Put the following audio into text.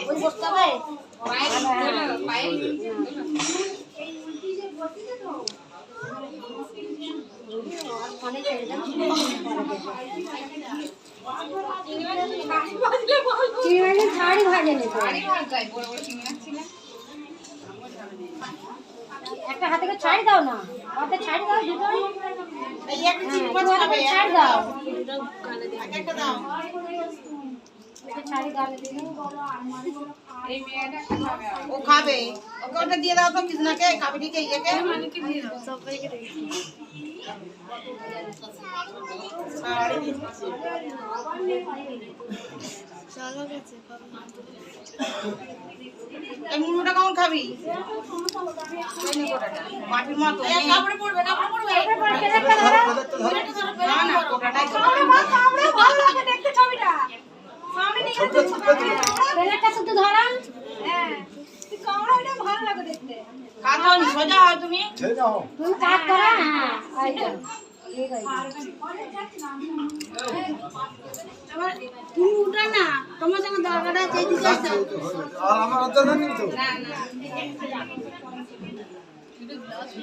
ওই বসতে হবে শাড়ি ভাজে একটা হাতে করে ছাড়ি দাও না, হাতে ছাড়ি দাও দুটো এই একটা চিংড়ি মাছ খাবে ছাড়ি দাও একটা দাও এটা ছাড়ি গালে দিলে এই মেয়েটা খাবে ও খাবে ওকে ওটা দিয়ে দাও তো কৃষ্ণাকে খাবে ঠিক আছে একে মালিককে দিয়ে দাও সবাইকে দিয়ে শাড়ি দিচ্ছি চলো গেছে এই মুড়োটা কেমন খাবি এই নে কোটাটা মাটির মতো এই কাপড়ে পড়বে এটা পড়বে না না কোটাটাই কাপড়ে ভালো লাগে দেখতে ছবিটা সামনে নিয়ে গেছে প্লেটটা শুধু ধরা হ্যাঁ তুই কামড়াটা ভালো লাগে দেখতে কাজ হয়নি সোজা হয় তুমি তুমি কাজ করো হ্যাঁ আইতো ঠিক আছে আমার তুমি উঠা না তোমার সঙ্গে দরকারটা চাইতে চাইছো আর আমার অত না তো না না